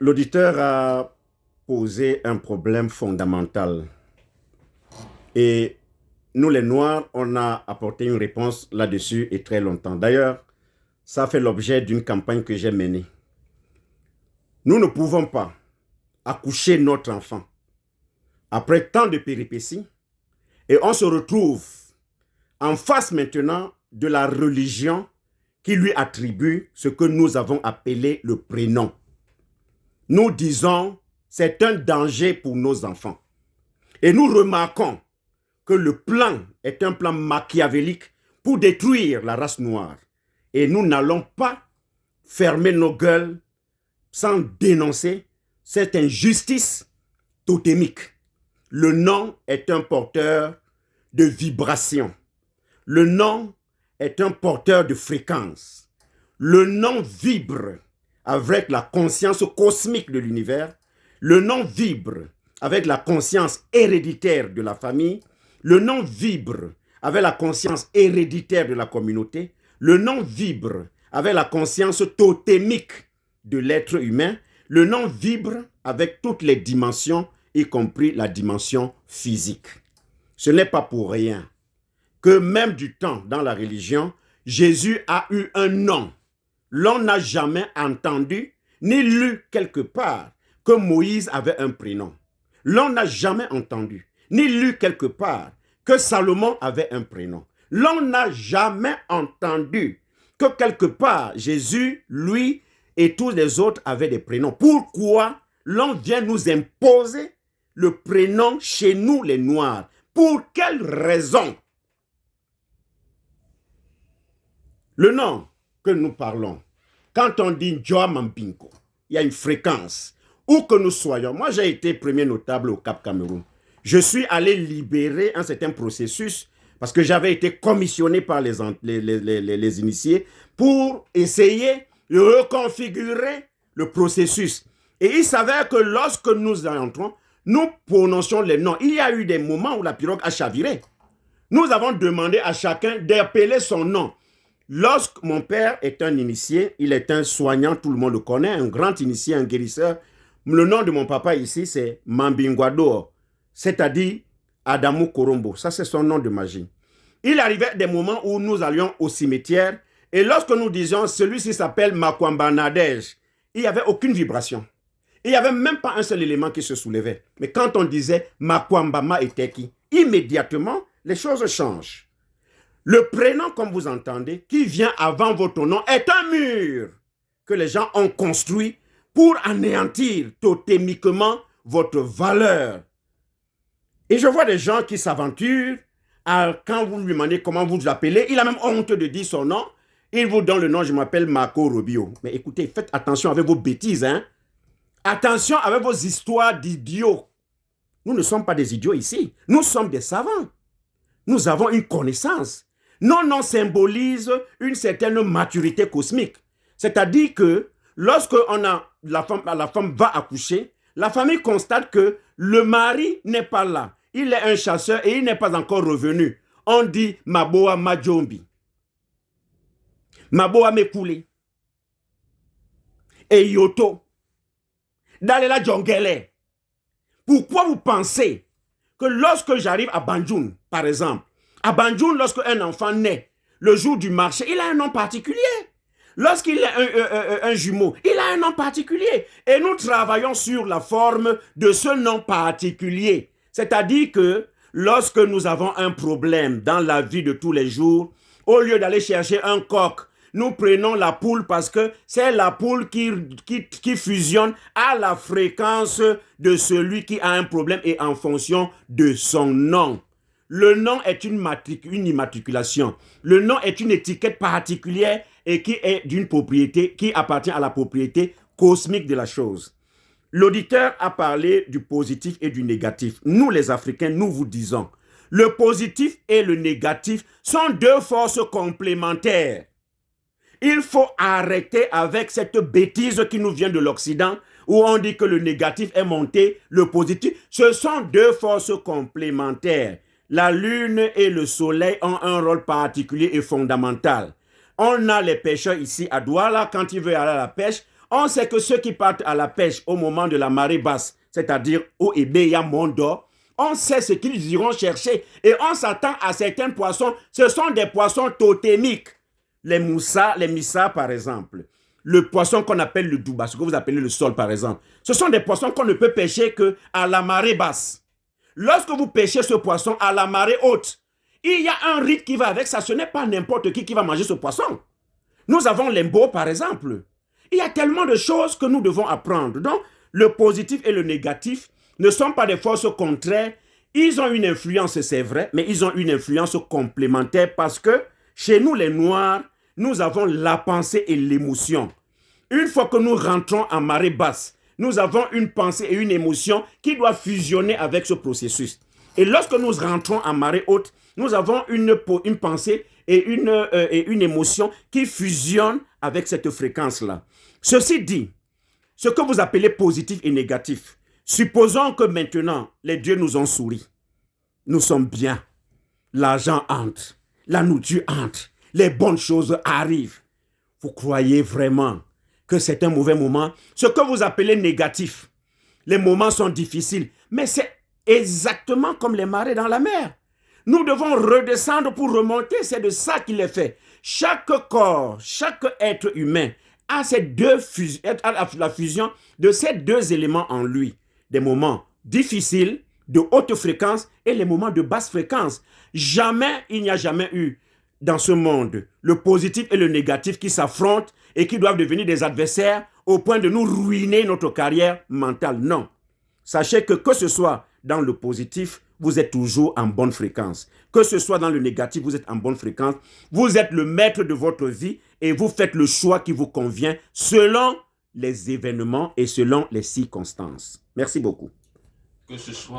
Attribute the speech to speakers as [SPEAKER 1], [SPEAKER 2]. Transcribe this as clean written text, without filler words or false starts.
[SPEAKER 1] L'auditeur a posé un problème fondamental. Et nous, les Noirs, on a apporté une réponse là-dessus et très longtemps. D'ailleurs, ça fait l'objet d'une campagne que j'ai menée. Nous ne pouvons pas accoucher notre enfant après tant de péripéties et on se retrouve en face maintenant de la religion qui lui attribue ce que nous avons appelé le prénom. Nous disons c'est un danger pour nos enfants. Et nous remarquons que le plan est un plan machiavélique pour détruire la race noire. Et nous n'allons pas fermer nos gueules sans dénoncer cette injustice totémique. Le nom est un porteur de vibration. Le nom est un porteur de fréquence. Le nom vibre avec la conscience cosmique de l'univers. Le nom vibre avec la conscience héréditaire de la famille. Le nom vibre avec la conscience héréditaire de la communauté. Le nom vibre avec la conscience totémique de l'être humain. Le nom vibre avec toutes les dimensions, y compris la dimension physique. Ce n'est pas pour rien que même du temps dans la religion, Jésus a eu un nom. L'on n'a jamais entendu ni lu quelque part que Moïse avait un prénom. L'on n'a jamais entendu ni lu quelque part que Salomon avait un prénom. L'on n'a jamais entendu que quelque part Jésus, lui et tous les autres avaient des prénoms. Pourquoi l'on vient nous imposer le prénom chez nous les Noirs? Pour quelle raison? Le nom que nous parlons, quand on dit Joa Mampinko, il y a une fréquence. Où que nous soyons, moi j'ai été premier notable au Cap Cameroun. Je suis allé libérer un certain processus parce que j'avais été commissionné par les initiés pour essayer de reconfigurer le processus. Et il s'avère que lorsque nous entrons, nous prononcions les noms. Il y a eu des moments où la pirogue a chaviré. Nous avons demandé à chacun d'appeler son nom. Lorsque mon père est un initié, il est un soignant, tout le monde le connaît, un grand initié, un guérisseur. Le nom de mon papa ici, c'est Mambingwado, c'est-à-dire Adamou Korombo. Ça, c'est son nom de magie. Il arrivait des moments où nous allions au cimetière et lorsque nous disions celui-ci s'appelle Makwamba Nadej, il n'y avait aucune vibration. Il n'y avait même pas un seul élément qui se soulevait. Mais quand on disait Makwambama Eteki, immédiatement, les choses changent. Le prénom, comme vous entendez, qui vient avant votre nom, est un mur que les gens ont construit pour anéantir totémiquement votre valeur. Et je vois des gens qui s'aventurent, quand vous lui demandez comment vous appelez, il a même honte de dire son nom. Il vous donne le nom, je m'appelle Marco Rubio. Mais écoutez, faites attention avec vos bêtises, hein. Attention avec vos histoires d'idiots. Nous ne sommes pas des idiots ici. Nous sommes des savants. Nous avons une connaissance. Nos noms symbolisent une certaine maturité cosmique. C'est-à-dire que lorsque la femme va accoucher, la famille constate que le mari n'est pas là. Il est un chasseur et il n'est pas encore revenu. On dit Maboa Majombi. Maboa Mekoulé. Et Yoto. Dalela Djongele. Pourquoi vous pensez que lorsque j'arrive à Banjul, par exemple, à Banjul, lorsque un enfant naît, le jour du marché, il a un nom particulier. Lorsqu'il est un jumeau, il a un nom particulier. Et nous travaillons sur la forme de ce nom particulier. C'est-à-dire que lorsque nous avons un problème dans la vie de tous les jours, au lieu d'aller chercher un coq, nous prenons la poule parce que c'est la poule qui fusionne à la fréquence de celui qui a un problème et en fonction de son nom. Le nom est une immatriculation. Le nom est une étiquette particulière et qui est d'une propriété, qui appartient à la propriété cosmique de la chose. L'auditeur a parlé du positif et du négatif. Nous, les Africains, nous vous disons, le positif et le négatif sont deux forces complémentaires. Il faut arrêter avec cette bêtise qui nous vient de l'Occident où on dit que le négatif est monté, le positif. Ce sont deux forces complémentaires. La lune et le soleil ont un rôle particulier et fondamental. On a les pêcheurs ici à Douala, quand ils veulent aller à la pêche, On sait que ceux qui partent à la pêche au moment de la marée basse, c'est-à-dire au Ebeya Mondo, on sait ce qu'ils iront chercher et on s'attend à certains poissons. Ce sont des poissons totémiques. Les missa par exemple. Le poisson qu'on appelle le douba, ce que vous appelez le sol par exemple. Ce sont des poissons qu'on ne peut pêcher qu'à la marée basse. Lorsque vous pêchez ce poisson à la marée haute, il y a un rite qui va avec ça. Ce n'est pas n'importe qui va manger ce poisson. Nous avons l'embo par exemple. Il y a tellement de choses que nous devons apprendre. Donc, le positif et le négatif ne sont pas des forces contraires. Ils ont une influence, c'est vrai, mais ils ont une influence complémentaire parce que chez nous, les Noirs, nous avons la pensée et l'émotion. Une fois que nous rentrons en marée basse, nous avons une pensée et une émotion qui doivent fusionner avec ce processus. Et lorsque nous rentrons en marée haute, nous avons une pensée et une émotion qui fusionnent avec cette fréquence-là. Ceci dit, ce que vous appelez positif et négatif, supposons que maintenant, les dieux nous ont souri. Nous sommes bien. L'argent entre. La nourriture entre. Les bonnes choses arrivent. Vous croyez vraiment que c'est un mauvais moment? Ce que vous appelez négatif, les moments sont difficiles, mais c'est exactement comme les marées dans la mer. Nous devons redescendre pour remonter, c'est de ça qu'il est fait. Chaque corps, chaque être humain a la fusion de ces deux éléments en lui. Des moments difficiles, de haute fréquence et les moments de basse fréquence. Jamais, il n'y a jamais eu dans ce monde le positif et le négatif qui s'affrontent et qui doivent devenir des adversaires au point de nous ruiner notre carrière mentale. Non. Sachez que ce soit dans le positif, vous êtes toujours en bonne fréquence. Que ce soit dans le négatif, vous êtes en bonne fréquence. Vous êtes le maître de votre vie et vous faites le choix qui vous convient selon les événements et selon les circonstances. Merci beaucoup.
[SPEAKER 2] Que ce soit